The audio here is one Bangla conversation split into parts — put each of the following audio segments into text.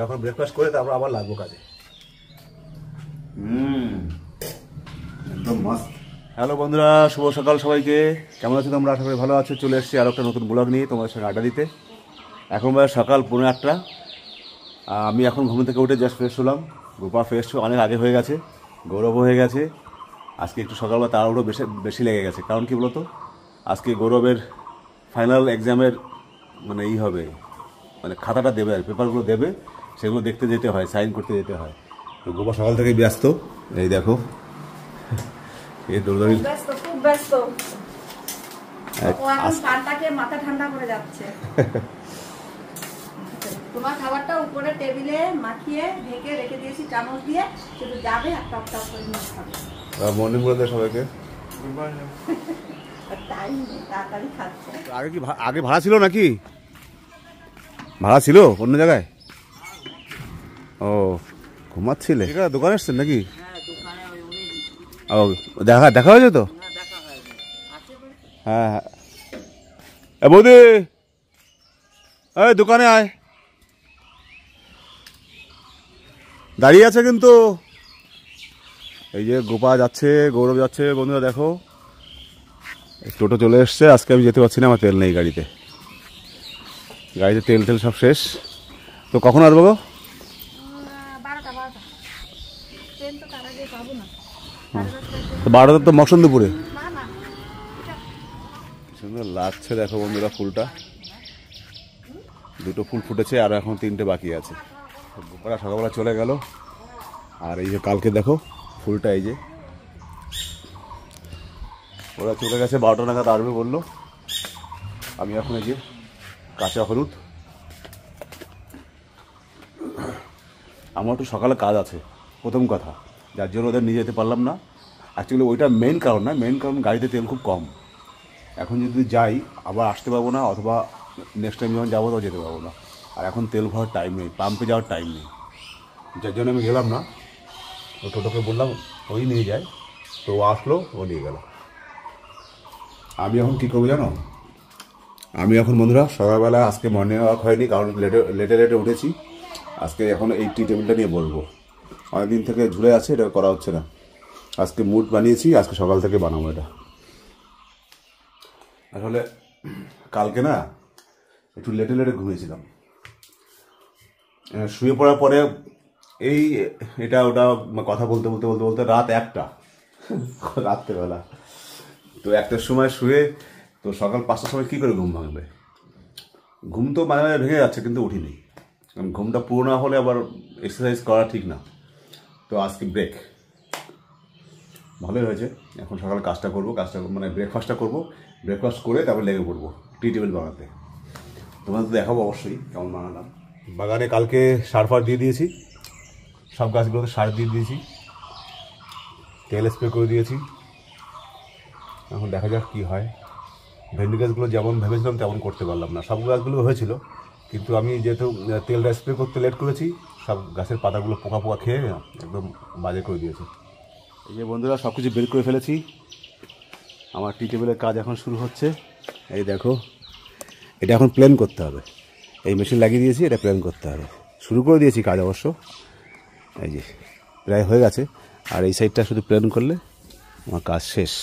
এখন ব্রেকফাস্ট করে তারপর আবার লাগবো কাজে। একদম মাস্ট। হ্যালো বন্ধুরা, শুভ সকাল সবাইকে। কেমন আছো তোমরা? আশা করি ভালো আছো। চলে এসেছি আরও একটা নতুন ব্লগ নিয়ে তোমাদের সঙ্গে আড্ডা দিতে। এখন সকাল 8:45। আমি এখন ঘুম থেকে উঠে জাস্ট ফ্রেশ হলাম। গোপা ফ্রেশ অনেক আগে হয়ে গেছে, গৌরব হয়ে গেছে। আজকে একটু সকালবেলা তাড়াহুড়ো বেশি লেগে গেছে। কারণ কি বলতো, আজকে গৌরবের ফাইনাল এক্সামের মানে হবে, মানে খাতাটা দেবে আর পেপারগুলো দেবে, সেগুলো দেখতে যেতে হয়, সাইন করতে যেতে হয়। তো গোপা সকাল থেকেই ব্যস্ত। এই দেখো এই দৌড়াদৌড়ি, খুব ব্যস্ত। ও এখন পানটাকে মাথা ঠান্ডা করে যাচ্ছে। তোমার খাবারটা উপরে টেবিলে মাখিয়ে ঢেকে রেখে দিয়েছি চামচ দিয়ে, শুধু যাবে আর টপ টপ করে নিয়ে খাবে। মর্নিং বলে দেয় সবাইকে। টাইম নেই, তাড়াতাড়ি খাচ্ছে। আগে ভাড়া ছিল নাকি? ভাড়া ছিল অন্য জায়গায়? ও, ঘুমাচ্ছিলে? দোকানে এসছেন নাকি? ও, দেখা হয়েছে তো? হ্যাঁ হ্যাঁ। বৌদি, দোকানে আয়। দাঁড়িয়ে আছে কিন্তু। এই যে গোপা যাচ্ছে, গৌরব যাচ্ছে। বন্ধুরা দেখো, টোটো চলে এসছে। আজকে আমি যেতে পারছি না, আমার তেল নেই গাড়িতে। গাড়িতে তেল সব শেষ। তো কখন আসবো গো? 12টা তো মকসন্দপুরে। সুন্দর লাগছে দেখো বন্ধুরা ফুলটা। দুটো ফুল ফুটেছে, আর এখন 3টে বাকি আছে। গোপারা সকালবেলা চলে গেল। আর এই যে কালকে দেখো ফুলটা, এই যে ওরা চলে গেছে, 12টা নাগাদ আসবে বললো। আমি এখন এই যে কাঁচা হলুদ, আমার একটু সকালে কাজ আছে প্রথম কথা, যার জন্য ওদের নিয়ে যেতে পারলাম না। অ্যাকচুয়ালি ওইটা মেইন কারণ না, মেইন কারণ গাড়িতে তেল খুব কম। এখন যদি যাই আবার আসতে পারবো না, অথবা নেক্সট টাইম যখন যাবো তখন যেতে পারবো না। আর এখন তেল ভরার টাইম নেই, পাম্পে যাওয়ার টাইম নেই, যার জন্য আমি গেলাম না। তো টোটোকে বললাম ওই নিয়ে যায়, তো ও আসলো, ও নিয়ে গেল। আমি এখন কী করবো জানো? আমি এখন বন্ধুরা সকালবেলা আজকে মর্নিং ওয়াক হয়নি, কারণ লেটে উঠেছি। আজকে এখন এই টি টেবিলটা নিয়ে বলবো। অনেকদিন থেকে ঝুলে আছে, এটা করা হচ্ছে না। আজকে মুড বানিয়েছি, আজকে সকাল থেকে বানাবো এটা। আসলে কালকে না একটু লেটে ঘুমিয়েছিলাম। শুয়ে পড়ার পরে এই এটা ওটা কথা বলতে রাত 1টা, রাত্রেবেলা। তো 1টার সময় শুয়ে তো সকাল 5টার সময় কী করে ঘুম ভাঙবে? ঘুম তো মাঝে মাঝে ভেঙে যাচ্ছে, কিন্তু উঠিনি। কারণ ঘুমটা পুরো না হলে আবার এক্সারসাইজ করা ঠিক না। তো আজকে ব্রেক, ভালোই হয়েছে। এখন সকালে কাজটা মানে ব্রেকফাস্টটা করবো। ব্রেকফাস্ট করে তারপর লেগে পড়বো টি টেবিল বানাতে। তোমাদের তো দেখাবো অবশ্যই কেমন বানালাম। বাগানে কালকে সার ফার দিয়ে দিয়েছি, সব গাছগুলোতে সার দিয়ে দিয়েছি, তেল স্প্রে করে দিয়েছি। এখন দেখা যাক কী হয়। ভেন্ডি গাছগুলো যেমন ভেবেছিলাম তেমন করতে পারলাম না। সব গাছগুলো হয়েছিল, কিন্তু আমি যেহেতু তেলটা স্প্রে করতে লেট করেছি, সব গাছের পাতাগুলো পোকা খেয়ে একদম বাজে করে দিয়েছে। এই যে বন্ধুরা সব কিছু বের করে ফেলেছি। আমার টি টেবিলের কাজ এখন শুরু হচ্ছে। এই দেখো, এটা এখন প্ল্যান করতে হবে। এই মেশিন লাগিয়ে দিয়েছি, এটা প্ল্যান করতে হবে। শুরু করে দিয়েছি কাজ অবশ্য, এই যে প্রায় হয়ে গেছে। আর এই সাইডটা শুধু প্ল্যান করলে আমার কাজ শেষ,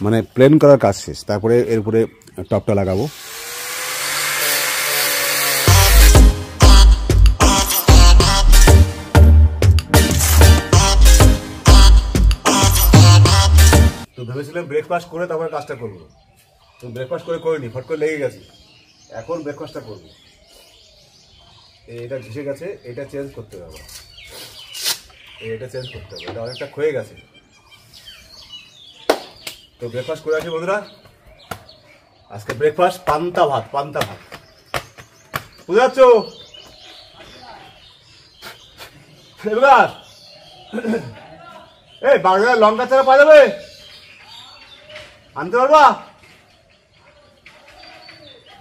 মানে প্ল্যান করার কাজ শেষ। তারপরে এর উপরে টপটা লাগাবো। তো ভেবেছিলাম ব্রেকফাস্ট করে তারপরে কাজটা করবো, তো ব্রেকফাস্ট করিনি, ফট করে লেগে গেছে। এখন ব্রেকফাস্টটা করবো। এটা ঘেসে গেছে, এটা চেঞ্জ করতে হবে। এটা চেঞ্জ করতে হবে, এটা অনেকটা ক্ষয়ে গেছে। তো ব্রেকফাস্ট করে আসি বন্ধুরা। আজকে ব্রেকফাস্ট পান্তা ভাত। বুঝতে পারছো? এই বাজারে লঙ্কা চারা পাওয়া যাবে? আনতে পারবা?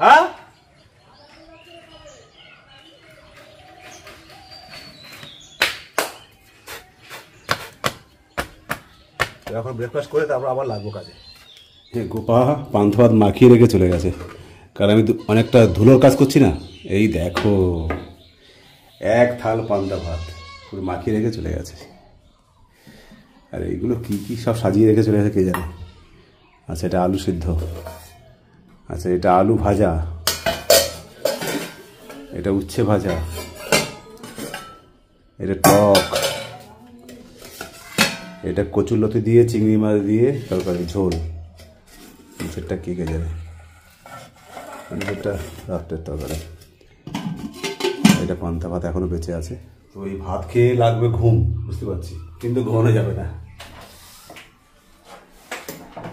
হ্যাঁ, এখন ব্রেকফাস্ট করে তারপর আবার লাগবো কাজে। গোপা পান্তা ভাত মাখিয়ে রেখে চলে গেছে, কারণ আমি অনেকটা ধুলোর কাজ করছি না। এই দেখো এক থাল পান্তা ভাত পুরো মাখিয়ে রেখে চলে গেছে। আর এইগুলো কি কি সব সাজিয়ে রেখে চলে গেছে কে জানে। আচ্ছা এটা আলু সিদ্ধ, আচ্ছা এটা আলু ভাজা, এটা উচ্ছে ভাজা, এটা টক, এটা কচুরলতি দিয়ে চিংড়ি মাছ দিয়ে তরকারি ঝোল, সেটা কে কে যাবে, এটা রাত্রের তরকারি, এটা পান্তা ভাত এখনো বেঁচে আছে। তো এই ভাত খেয়ে লাগবে ঘুম, বুঝতে পারছি, কিন্তু ঘুমানো যাবে না।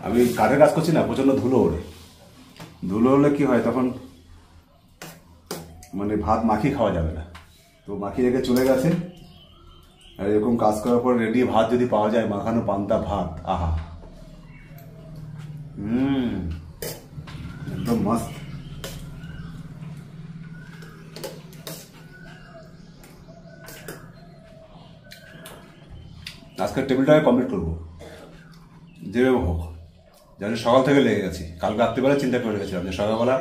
আমি কাঠের কাজ করছি না, প্রচণ্ড ধুলো ওড়ে। ধুলো হলে কি হয় তখন, মানে ভাত মাখিয়ে খাওয়া যাবে না। তো মাখিয়ে রেখে চলে গেছে। আর এরকম কাজ করার পর রেডি ভাত যদি পাওয়া যায়, মাখানো পান্তা ভাত, আহা, একদম মস্ত। আজকের টেবিলটাকে কমপ্লিট করবো যেভাবে হোক, যেন সকাল থেকে লেগে গেছি। কাল রাত্রিবেলা চিন্তা করে রেখেছিলাম যে সকালবেলা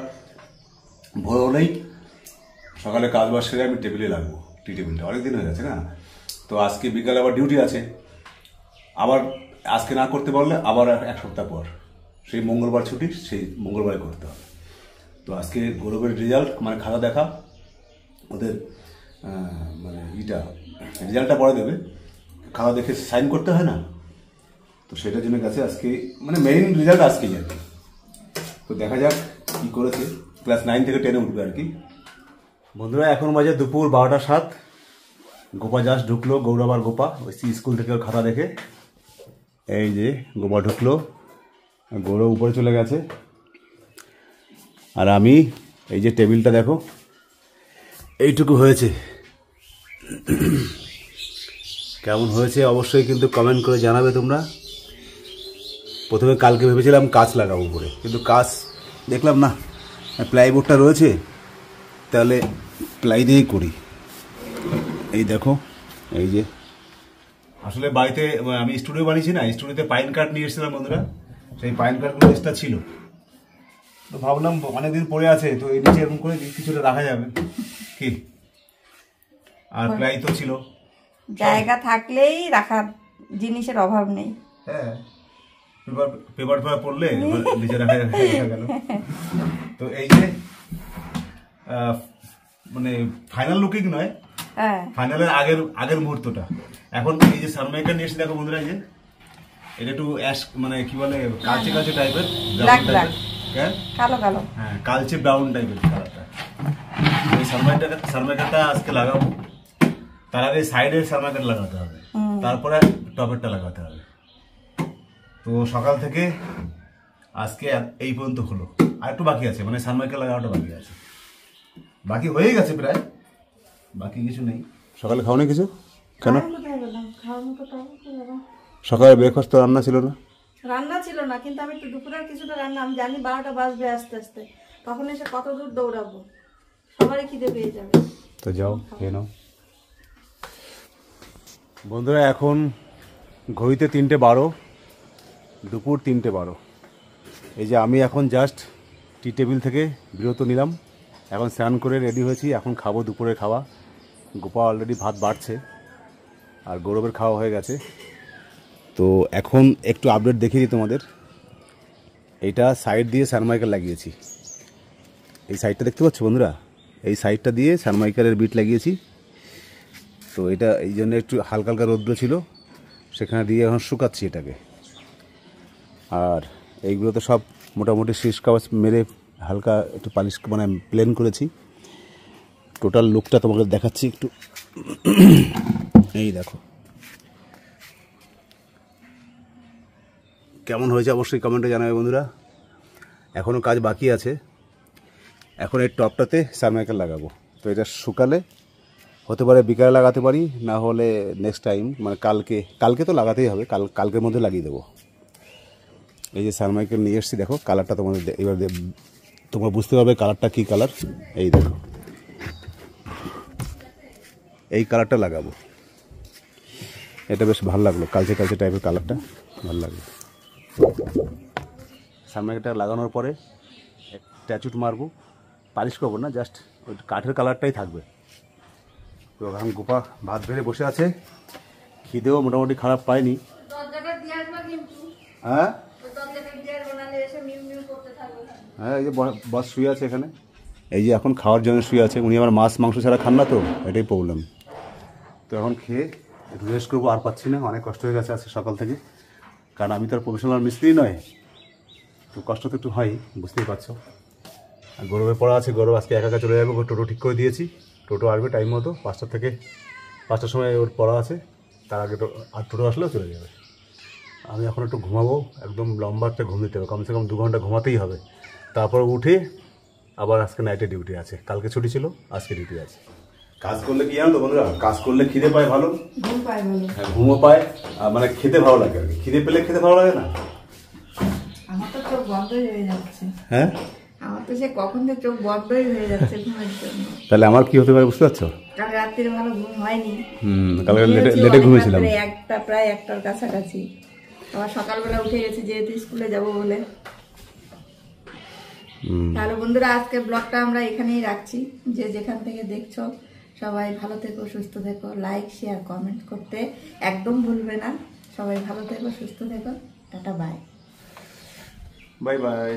ভোর হলেই সকালে কাজ বাজ সেরে আমি টেবিলে লাগবো, টি টেবিলটা অনেকদিন হয়ে গেছে না। তো আজকে বিকালে আবার ডিউটি আছে, আবার আজকে না করতে পারলে আবার এক সপ্তাহ পর, সেই মঙ্গলবার ছুটি, সেই মঙ্গলবারে করতে হবে। তো আজকে গৌরবের রেজাল্ট, মানে খাতা দেখা, ওদের মানে রেজাল্টটা পরে দেবে, খাতা দেখে সাইন করতে হয় না, তো সেটার জন্য গেছে আজকে, মানে মেইন রেজাল্ট আজকেই আর কি। তো দেখা যাক কী করেছে, ক্লাস 9 থেকে 10-এ উঠবে আর কি। বন্ধুরা এখন বাজে দুপুর 12টা 7, গোপা জাস্ট ঢুকলো, গৌরব আর গোপা ওই স্কুল থেকে খাতা দেখে। এই যে গোপা ঢুকলো, গৌরব উপরে চলে গেছে, আর আমি এই যে টেবিলটা দেখো এইটুকু হয়েছে। কেমন হয়েছে অবশ্যই কিন্তু কমেন্ট করে জানাবে তোমরা। প্রথমে কালকে ভেবেছিলাম কাঁচ লাগাবো উপরে, কিন্তু কাঁচ দেখলাম না, প্লাইবোর্ডটা রয়েছে, তাহলে প্লাই দিয়েই করি। এই দেখো, এই যে আসলে বাড়িতে আমি স্টুডিও বানিয়েছি না, স্টুডিওতে পাইন কাঠ নিয়ে এসেছিলাম বন্ধুরা, সেই পাইন কাঠগুলো এক্সট্রা ছিল, তো ভাবলাম অনেকদিন পড়ে আছে, তো এই নিচে এরকম করে কিছুটা রাখা যাবে কি। আর প্লাই তো ছিল, জায়গা থাকলেই রাখার জিনিসের অভাব নেই। হ্যাঁ, পেপার পড়লে নিচে রাখা গেল। তো এই যে মানে ফাইনাল লুকিং নয়, ফাইনালের আগের মুহূর্তটা। এখন এই যে সানমাইকার নিয়ে এসে দেখো বন্ধুরা, এই যে এটা একটু অ্যাশ, মানে কি বলে, কালচে কালচে টাইপের, কালো, হ্যাঁ কালচে ব্রাউন টাইপের কালারটা। এই সানমাইকারটা আজকে লাগাবো, তার আগে সাইডের সানমাইকার লাগাতে হবে, তারপরে টপেরটা লাগাতে হবে। তো সকাল থেকে আজকে এই পর্যন্ত হলো, আর একটু বাকি আছে, মানে সানমাইকার লাগানোটা বাকি আছে, বাকি হয়ে গেছে প্রায়, বাকি কিছু নেই। সকালে খাওনি কিছু? কেন? সকালে ব্রেকফাস্ট তো রান্না ছিল না? রান্না ছিল না, কিন্তু আমি একটু দুপুরের কিছুটা রান্না, আমি জানি 12টা বাজবে আস্তে আস্তে, তখন এসে কত দূর দৌড়াবো, সবারই খিদে পেয়ে যাবে। তো যাও খেয়ে নাও বন্ধুরা। এখন ঘড়িতে 3:12, দুপুর 3:12। এই যে আমি এখন জাস্ট টি টেবিল থেকে বিরত নিলাম, এখন স্নান করে রেডি হয়েছি, এখন খাবো দুপুরের খাওয়া। গোপা অলরেডি ভাত বাড়ছে, আর গৌরবের খাওয়া হয়ে গেছে। তো এখন একটু আপডেট দেখিয়ে দিই তোমাদের। এইটা সাইড দিয়ে সানমাইকার লাগিয়েছি, এই সাইডটা দেখতে পাচ্ছ বন্ধুরা, এই সাইডটা দিয়ে সানমাইকারের বিট লাগিয়েছি। তো এটা এই জন্য একটু হালকা হালকা রৌদ্র ছিল, সেখানে দিয়ে এখন শুকাচ্ছি এটাকে। আর এইগুলো তো সব মোটামুটি শীষ কাগজ মেরে হালকা একটু পালিশ, মানে প্লেন করেছি। টোটাল লুকটা তোমাকে দেখাচ্ছি একটু, এই দেখো কেমন হয়েছে অবশ্যই কমেন্টে জানাবে বন্ধুরা। এখনও কাজ বাকি আছে, এখন এই টপটাতে সানমাইকার লাগাবো। তো এটা শুকালে হতে পারে বিকালে লাগাতে পারি, না হলে নেক্সট টাইম, মানে কালকে তো লাগাতেই হবে, কালকের মধ্যে লাগিয়ে দেবো। এই যে সানমাইকার নিয়ে এসেছি, দেখো কালারটা তোমাদের এবার তোমরা বুঝতে পারবে কালারটা কী কালার। এই দেখো এই কালারটা লাগাবো, এটা বেশ ভালো লাগলো, কালচে কালচে টাইপের কালারটা ভালো লাগলো। সানমাইকারটা লাগানোর পরে ট্যাচুট মারবো, পালিশ করবো না, জাস্ট ওই কাঠের কালারটাই থাকবে। তো এখন গোপা ভাত বেড়ে বসে আছে, খিদেও মোটামুটি খারাপ পায়নি। হ্যাঁ হ্যাঁ, এই যে বস শুয়ে আছে এখানে, এই যে এখন খাওয়ার জন্য শুয়ে আছে। উনি আমার মাছ মাংস ছাড়া খান না, তো এটাই প্রবলেম। তো এখন খেয়ে একটু রেস্ট করবো, আর পাচ্ছি না, অনেক কষ্ট হয়ে গেছে আজকে সকাল থেকে। কারণ আমি তো আর প্রফেশনাল মিস্ত্রি নয়, তো কষ্ট তো একটু হয়, বুঝতেই পারছো। আর গৌরবের পড়া আছে, গৌরব আজকে একা একা চলে যাবে, টোটো ঠিক করে দিয়েছি, টোটো আসবে টাইম মতো 5টা থেকে 5টার সময় ওর পড়া আছে, তার আগে আর টোটো আসলেও চলে যাবে। আমি এখন একটু ঘুমাবো, একদম লম্বা একটা ঘুম দিতে হবে, কমসে কম 2 ঘন্টা ঘুমাতেই হবে। তারপর উঠে আবার আজকে নাইটে ডিউটি আছে, কালকে ছুটি ছিল, আজকে ডিউটি আছে। কাজ করলে কি জানো তো বন্ধুরা, কাজ করলে খিদে পায় ভালো, ঘুম পায় ভালো, হ্যাঁ ঘুমও পায়, আর মানে খেতে ভালো লাগে আর কি। খিদে পেলে খেতে ভালো লাগে না? আমার তো চোখ বন্ধই হয়ে যাচ্ছে। হ্যাঁ, আমার তো সে কখন থেকে চোখ বন্ধই হয়ে যাচ্ছে ঘুমের জন্য। তাহলে আমার কি হতে পারে বুঝতে পারছো? কাল রাত্রিরে ভালো ঘুম হয়নি, কালকে লেটে ঘুমিয়েছিলাম, প্রায় 1টার কাছাকাছি। আবার সকালবেলা উঠে গেছি যেহেতু স্কুলে যাব বলে। তাহলে বন্ধুরা আজকে ব্লগটা আমরা এখানেই রাখছি। যে যেখান থেকে দেখছো সবাই ভালো থেকো, সুস্থ থেকো, লাইক শেয়ার কমেন্ট করতে একদম ভুলবে না। সবাই ভালো থেকো, সুস্থ থেকো, টাটা বাই। Bye bye.